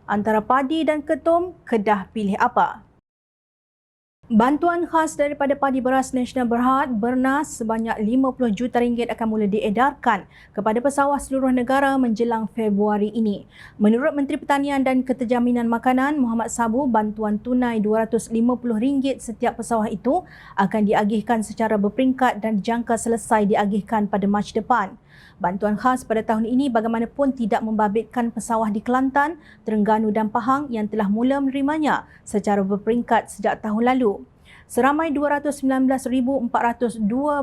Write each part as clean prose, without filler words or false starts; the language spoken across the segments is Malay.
antara padi dan ketum, Kedah pilih apa? Bantuan khas daripada Padi Beras Nasional Berhad (Bernas) sebanyak RM50 juta akan mula diedarkan kepada pesawah seluruh negara menjelang Februari ini. Menurut Menteri Pertanian dan Keterjaminan Makanan Muhammad Sabu, bantuan tunai RM250 setiap pesawah itu akan diagihkan secara berperingkat dan jangka selesai diagihkan pada Mac depan. Bantuan khas pada tahun ini bagaimanapun tidak membabitkan pesawah di Kelantan, Terengganu dan Pahang yang telah mula menerimanya secara berperingkat sejak tahun lalu. Seramai 219,402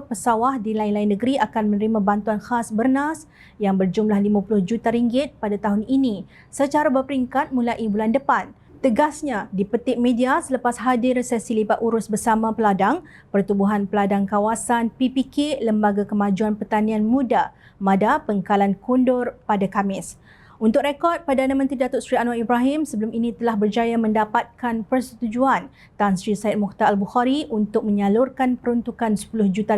pesawah di lain-lain negeri akan menerima bantuan khas Bernas yang berjumlah RM50 juta pada tahun ini secara berperingkat mulai bulan depan. Tegasnya dipetik media selepas hadir sesi libat urus bersama peladang, Pertubuhan Peladang Kawasan PPK Lembaga Kemajuan Pertanian Muda MADA Pengkalan Kondur pada Khamis. Untuk rekod, Perdana Menteri Datuk Seri Anwar Ibrahim sebelum ini telah berjaya mendapatkan persetujuan Tan Sri Syed Mukhtar Al-Bukhari untuk menyalurkan peruntukan RM10 juta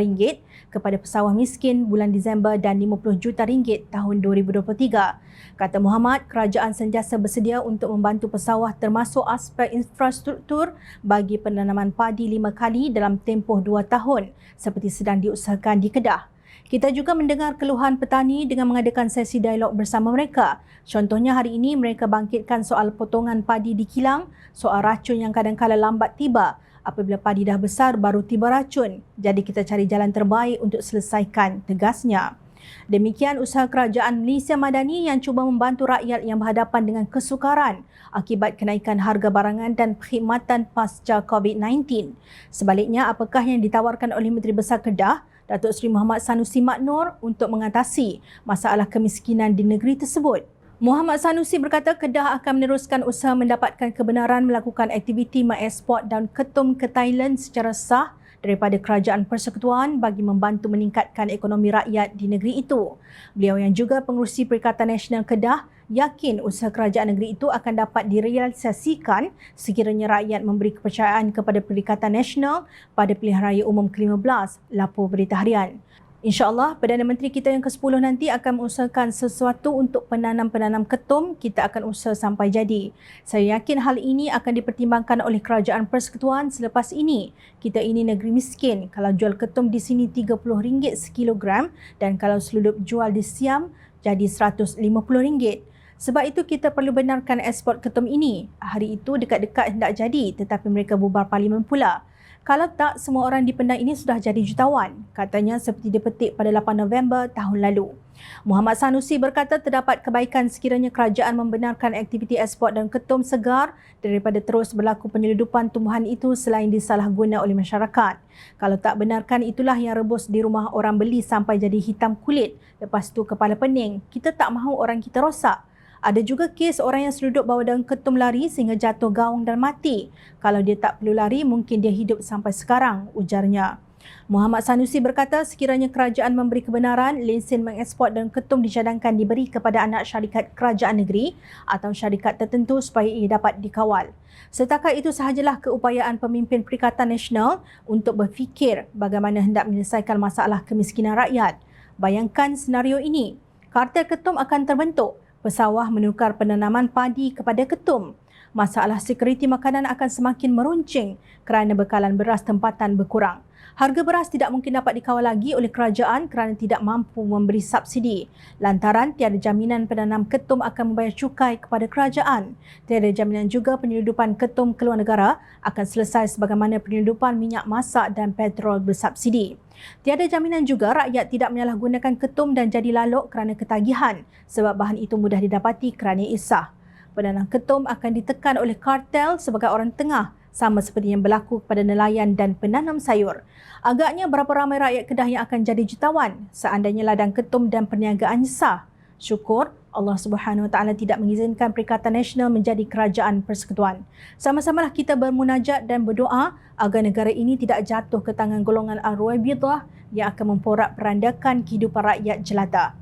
kepada pesawah miskin bulan Disember dan RM50 juta tahun 2023. Kata Muhammad, kerajaan sentiasa bersedia untuk membantu pesawah termasuk aspek infrastruktur bagi penanaman padi 5 kali dalam tempoh 2 tahun seperti sedang diusahakan di Kedah. Kita juga mendengar keluhan petani dengan mengadakan sesi dialog bersama mereka. Contohnya hari ini mereka bangkitkan soal potongan padi di kilang, soal racun yang kadang-kala lambat tiba. Apabila padi dah besar baru tiba racun. Jadi kita cari jalan terbaik untuk selesaikan, tegasnya. Demikian usaha kerajaan Malaysia Madani yang cuba membantu rakyat yang berhadapan dengan kesukaran akibat kenaikan harga barangan dan perkhidmatan pasca COVID-19. Sebaliknya, apakah yang ditawarkan oleh Menteri Besar Kedah, Datuk Seri Muhammad Sanusi Mak Noor untuk mengatasi masalah kemiskinan di negeri tersebut? Muhammad Sanusi berkata Kedah akan meneruskan usaha mendapatkan kebenaran melakukan aktiviti mengeksport daun ketum ke Thailand secara sah daripada Kerajaan Persekutuan bagi membantu meningkatkan ekonomi rakyat di negeri itu. Beliau yang juga pengerusi Perikatan Nasional Kedah yakin usaha kerajaan negeri itu akan dapat direalisasikan sekiranya rakyat memberi kepercayaan kepada Perikatan Nasional pada pilihan raya umum ke-15, lapor Berita Harian. InsyaAllah, Perdana Menteri kita yang ke-10 nanti akan mengusahakan sesuatu untuk penanam-penanam ketum. Kita akan usaha sampai jadi. Saya yakin hal ini akan dipertimbangkan oleh Kerajaan Persekutuan selepas ini. Kita ini negeri miskin. Kalau jual ketum di sini RM30 sekilogram dan kalau seludup jual di Siam jadi RM150. Sebab itu kita perlu benarkan ekspor ketum ini. Hari itu dekat-dekat hendak jadi tetapi mereka bubar parlimen pula. Kalau tak, semua orang di Penang ini sudah jadi jutawan, katanya seperti dipetik pada 8 November tahun lalu. Muhammad Sanusi berkata terdapat kebaikan sekiranya kerajaan membenarkan aktiviti ekspor dan ketum segar daripada terus berlaku penyeludupan tumbuhan itu selain disalahguna oleh masyarakat. Kalau tak benarkan, itulah yang rebus di rumah orang beli sampai jadi hitam kulit, lepas tu kepala pening. Kita tak mahu orang kita rosak. Ada juga kes orang yang seluduk bawa daun ketum lari sehingga jatuh gaung dan mati. Kalau dia tak perlu lari, mungkin dia hidup sampai sekarang, ujarnya. Muhammad Sanusi berkata sekiranya kerajaan memberi kebenaran, lesen mengeksport daun ketum dicadangkan diberi kepada anak syarikat kerajaan negeri atau syarikat tertentu supaya ia dapat dikawal. Setakat itu sahajalah keupayaan pemimpin Perikatan Nasional untuk berfikir bagaimana hendak menyelesaikan masalah kemiskinan rakyat. Bayangkan senario ini, kartel ketum akan terbentuk. Pesawah menukar penanaman padi kepada ketum. Masalah sekuriti makanan akan semakin meruncing kerana bekalan beras tempatan berkurang. Harga beras tidak mungkin dapat dikawal lagi oleh kerajaan kerana tidak mampu memberi subsidi. Lantaran tiada jaminan penanam ketum akan membayar cukai kepada kerajaan. Tiada jaminan juga penyeludupan ketum ke luar negara akan selesai sebagaimana penyeludupan minyak masak dan petrol bersubsidi. Tiada jaminan juga rakyat tidak menyalahgunakan ketum dan jadi lalok kerana ketagihan sebab bahan itu mudah didapati kerana isah. Penanam ketum akan ditekan oleh kartel sebagai orang tengah sama seperti yang berlaku kepada nelayan dan penanam sayur. Agaknya berapa ramai rakyat Kedah yang akan jadi jutawan seandainya ladang ketum dan perniagaan sah. Syukur Allah Subhanahu Wa Taala tidak mengizinkan Perikatan Nasional menjadi kerajaan persekutuan. Sama-samalah kita bermunajat dan berdoa agar negara ini tidak jatuh ke tangan golongan Al-Ruwaibidah yang akan memporak-perandakan kehidupan rakyat jelata.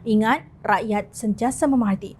Ingat, rakyat sentiasa memerhati.